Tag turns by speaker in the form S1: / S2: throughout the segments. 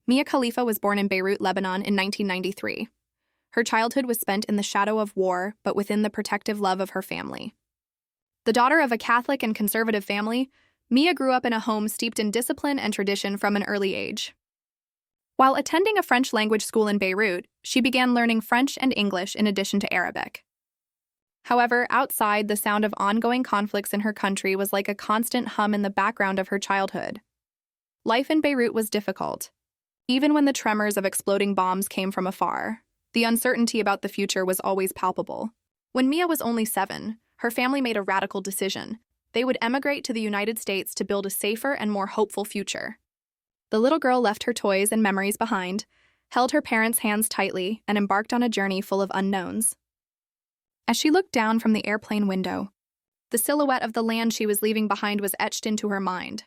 S1: Mia Khalifa was born in Beirut, Lebanon in 1993. Her childhood was spent in the shadow of war, but within the protective love of her family. The daughter of a Catholic and conservative family, Mia grew up in a home steeped in discipline and tradition from an early age. While attending a French language school in Beirut, she began learning French and English in addition to Arabic. However, outside, the sound of ongoing conflicts in her country was like a constant hum in the background of her childhood. Life in Beirut was difficult. Even when the tremors of exploding bombs came from afar, the uncertainty about the future was always palpable. When Mia was only 7, her family made a radical decision. They would emigrate to the United States to build a safer and more hopeful future. The little girl left her toys and memories behind, held her parents' hands tightly, and embarked on a journey full of unknowns. As she looked down from the airplane window, the silhouette of the land she was leaving behind was etched into her mind.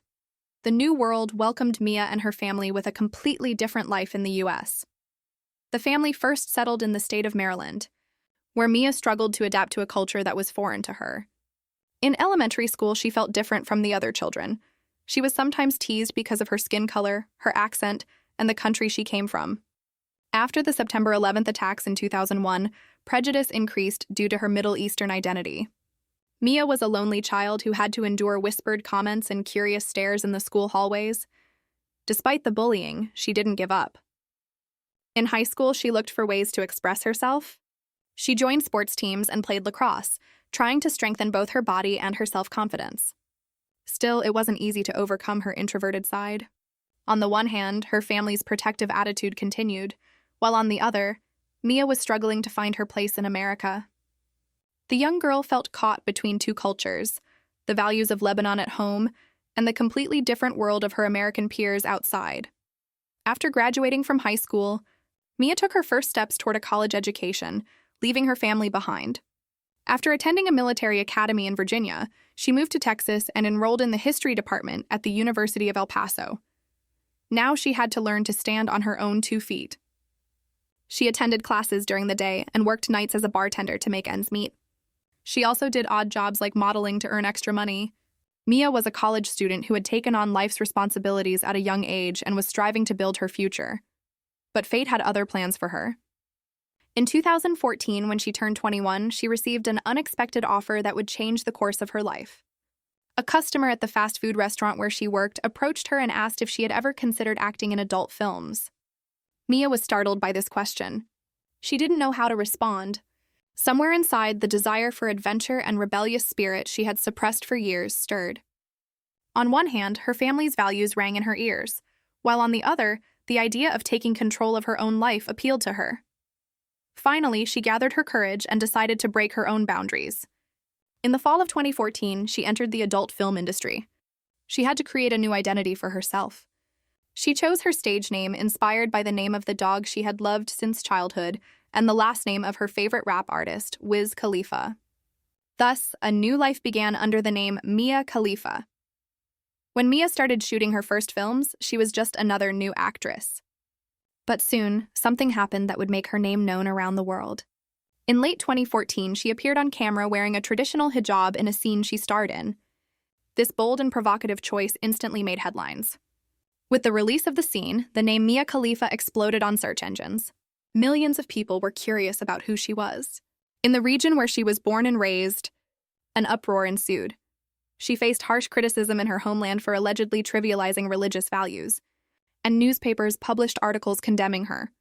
S1: The new world welcomed Mia and her family with a completely different life in the U.S. The family first settled in the state of Maryland, where Mia struggled to adapt to a culture that was foreign to her. In elementary school, she felt different from the other children. She was sometimes teased because of her skin color, her accent, and the country she came from. After the September 11th attacks in 2001, prejudice increased due to her Middle Eastern identity. Mia was a lonely child who had to endure whispered comments and curious stares in the school hallways. Despite the bullying, she didn't give up. In high school, she looked for ways to express herself. She joined sports teams and played lacrosse, trying to strengthen both her body and her self-confidence. Still, it wasn't easy to overcome her introverted side. On the one hand, her family's protective attitude continued, while on the other, Mia was struggling to find her place in America. The young girl felt caught between two cultures, the values of Lebanon at home and the completely different world of her American peers outside. After graduating from high school, Mia took her first steps toward a college education, leaving her family behind. After attending a military academy in Virginia, she moved to Texas and enrolled in the history department at the University of El Paso. Now she had to learn to stand on her own 2 feet. She attended classes during the day and worked nights as a bartender to make ends meet. She also did odd jobs like modeling to earn extra money. Mia was a college student who had taken on life's responsibilities at a young age and was striving to build her future. But fate had other plans for her. In 2014, when she turned 21, she received an unexpected offer that would change the course of her life. A customer at the fast food restaurant where she worked approached her and asked if she had ever considered acting in adult films. Mia was startled by this question. She didn't know how to respond. Somewhere inside, the desire for adventure and rebellious spirit she had suppressed for years stirred. On one hand, her family's values rang in her ears, while on the other, the idea of taking control of her own life appealed to her. Finally, she gathered her courage and decided to break her own boundaries. In the fall of 2014, she entered the adult film industry. She had to create a new identity for herself. She chose her stage name inspired by the name of the dog she had loved since childhood and the last name of her favorite rap artist, Wiz Khalifa. Thus, a new life began under the name Mia Khalifa. When Mia started shooting her first films, she was just another new actress. But soon, something happened that would make her name known around the world. In late 2014, she appeared on camera wearing a traditional hijab in a scene she starred in. This bold and provocative choice instantly made headlines. With the release of the scene, the name Mia Khalifa exploded on search engines. Millions of people were curious about who she was. In the region where she was born and raised, an uproar ensued. She faced harsh criticism in her homeland for allegedly trivializing religious values, and newspapers published articles condemning her.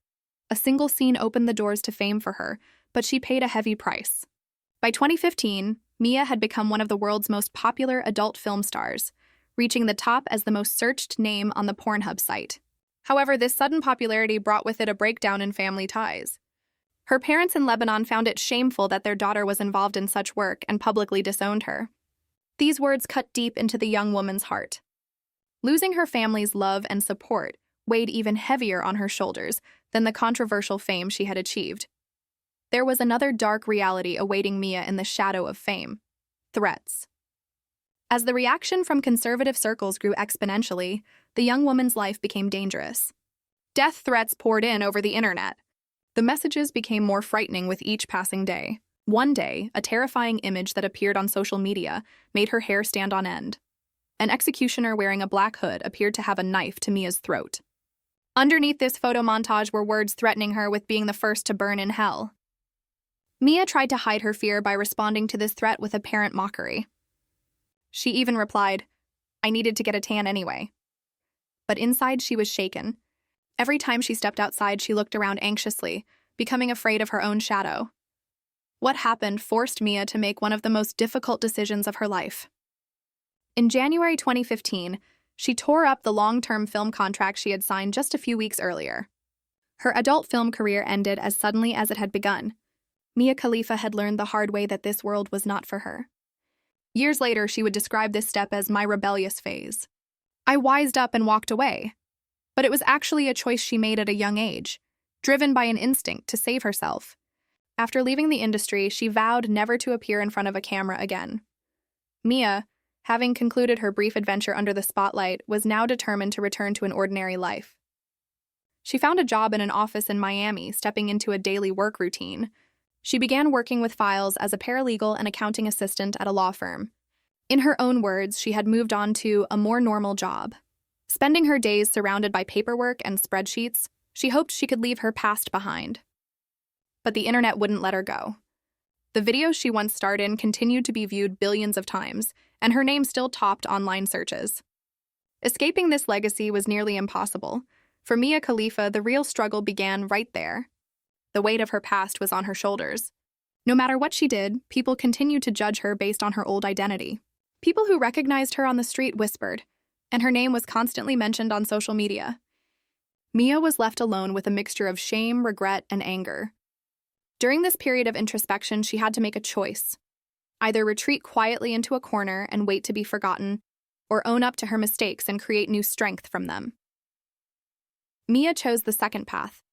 S1: A single scene opened the doors to fame for her, but she paid a heavy price. By 2015, Mia had become one of the world's most popular adult film stars, reaching the top as the most searched name on the Pornhub site. However, this sudden popularity brought with it a breakdown in family ties. Her parents in Lebanon found it shameful that their daughter was involved in such work and publicly disowned her. These words cut deep into the young woman's heart. Losing her family's love and support weighed even heavier on her shoulders than the controversial fame she had achieved. There was another dark reality awaiting Mia in the shadow of fame: threats. As the reaction from conservative circles grew exponentially, the young woman's life became dangerous. Death threats poured in over the internet. The messages became more frightening with each passing day. One day, a terrifying image that appeared on social media made her hair stand on end. An executioner wearing a black hood appeared to have a knife to Mia's throat. Underneath this photo montage were words threatening her with being the first to burn in hell. Mia tried to hide her fear by responding to this threat with apparent mockery. She even replied, "I needed to get a tan anyway." But inside she was shaken. Every time she stepped outside, she looked around anxiously, becoming afraid of her own shadow. What happened forced Mia to make one of the most difficult decisions of her life. In January 2015, she tore up the long-term film contract she had signed just a few weeks earlier. Her adult film career ended as suddenly as it had begun. Mia Khalifa had learned the hard way that this world was not for her. Years later, she would describe this step as my rebellious phase. I wised up and walked away. But it was actually a choice she made at a young age, driven by an instinct to save herself. After leaving the industry, she vowed never to appear in front of a camera again. Mia, having concluded her brief adventure under the spotlight, was now determined to return to an ordinary life. She found a job in an office in Miami, stepping into a daily work routine. She began working with files as a paralegal and accounting assistant at a law firm. In her own words, she had moved on to a more normal job. Spending her days surrounded by paperwork and spreadsheets, she hoped she could leave her past behind. But the internet wouldn't let her go. The videos she once starred in continued to be viewed billions of times, and her name still topped online searches. Escaping this legacy was nearly impossible. For Mia Khalifa, the real struggle began right there. The weight of her past was on her shoulders. No matter what she did, people continued to judge her based on her old identity. People who recognized her on the street whispered, and her name was constantly mentioned on social media. Mia was left alone with a mixture of shame, regret, and anger. During this period of introspection, she had to make a choice. Either retreat quietly into a corner and wait to be forgotten, or own up to her mistakes and create new strength from them. Mia chose the second path.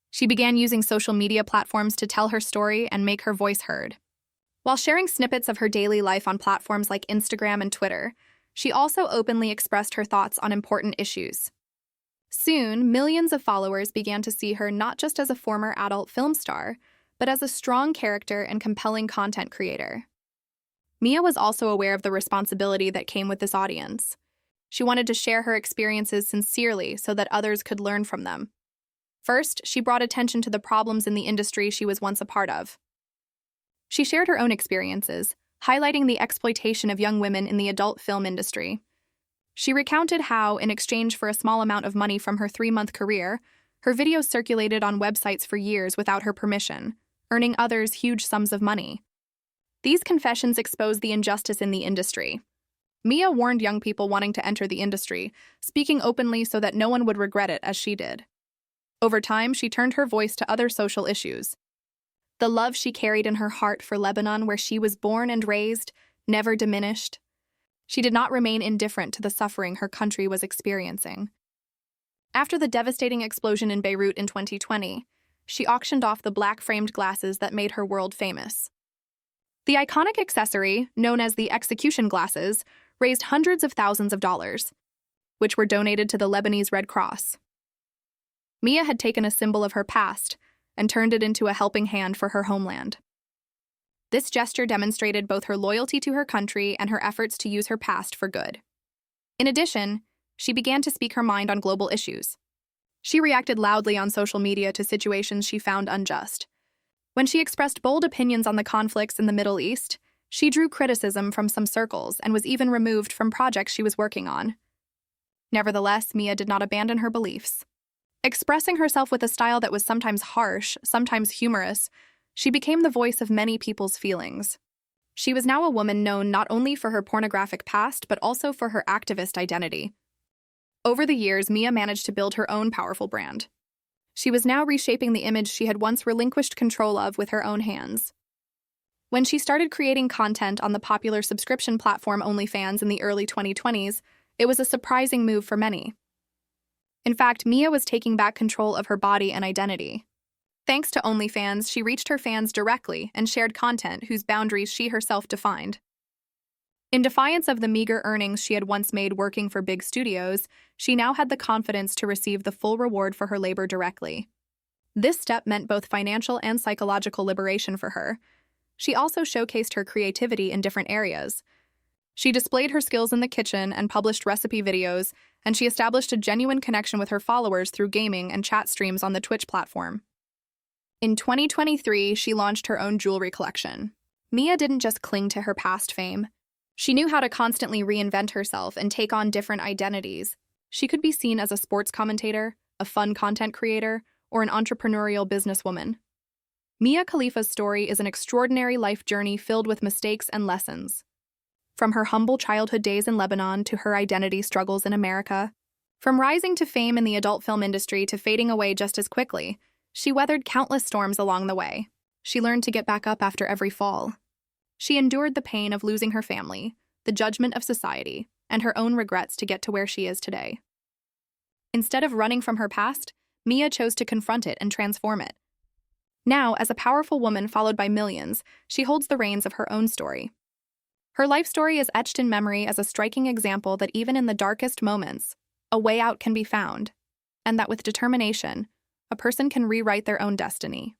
S1: She began using social media platforms to tell her story and make her voice heard. While sharing snippets of her daily life on platforms like Instagram and Twitter, she also openly expressed her thoughts on important issues. Soon, millions of followers began to see her not just as a former adult film star, but as a strong character and compelling content creator. Mia was also aware of the responsibility that came with this audience. She wanted to share her experiences sincerely so that others could learn from them. First, she brought attention to the problems in the industry she was once a part of. She shared her own experiences, highlighting the exploitation of young women in the adult film industry. She recounted how, in exchange for a small amount of money from her 3-month career, her videos circulated on websites for years without her permission, earning others huge sums of money. These confessions exposed the injustice in the industry. Mia warned young people wanting to enter the industry, speaking openly so that no one would regret it as she did. Over time, she turned her voice to other social issues. The love she carried in her heart for Lebanon, where she was born and raised, never diminished. She did not remain indifferent to the suffering her country was experiencing. After the devastating explosion in Beirut in 2020, she auctioned off the black-framed glasses that made her world famous. The iconic accessory, known as the execution glasses, raised hundreds of thousands of dollars, which were donated to the Lebanese Red Cross. Mia had taken a symbol of her past and turned it into a helping hand for her homeland. This gesture demonstrated both her loyalty to her country and her efforts to use her past for good. In addition, she began to speak her mind on global issues. She reacted loudly on social media to situations she found unjust. When she expressed bold opinions on the conflicts in the Middle East, she drew criticism from some circles and was even removed from projects she was working on. Nevertheless, Mia did not abandon her beliefs. Expressing herself with a style that was sometimes harsh, sometimes humorous, she became the voice of many people's feelings. She was now a woman known not only for her pornographic past, but also for her activist identity. Over the years, Mia managed to build her own powerful brand. She was now reshaping the image she had once relinquished control of with her own hands. When she started creating content on the popular subscription platform OnlyFans in the early 2020s, it was a surprising move for many. In fact, Mia was taking back control of her body and identity. Thanks to OnlyFans, she reached her fans directly and shared content whose boundaries she herself defined. In defiance of the meager earnings she had once made working for big studios, she now had the confidence to receive the full reward for her labor directly. This step meant both financial and psychological liberation for her. She also showcased her creativity in different areas. She displayed her skills in the kitchen and published recipe videos, and she established a genuine connection with her followers through gaming and chat streams on the Twitch platform. In 2023, she launched her own jewelry collection. Mia didn't just cling to her past fame. She knew how to constantly reinvent herself and take on different identities. She could be seen as a sports commentator, a fun content creator, or an entrepreneurial businesswoman. Mia Khalifa's story is an extraordinary life journey filled with mistakes and lessons. From her humble childhood days in Lebanon to her identity struggles in America, from rising to fame in the adult film industry to fading away just as quickly, she weathered countless storms along the way. She learned to get back up after every fall. She endured the pain of losing her family, the judgment of society, and her own regrets to get to where she is today. Instead of running from her past, Mia chose to confront it and transform it. Now, as a powerful woman followed by millions, she holds the reins of her own story. Her life story is etched in memory as a striking example that even in the darkest moments, a way out can be found, and that with determination, a person can rewrite their own destiny.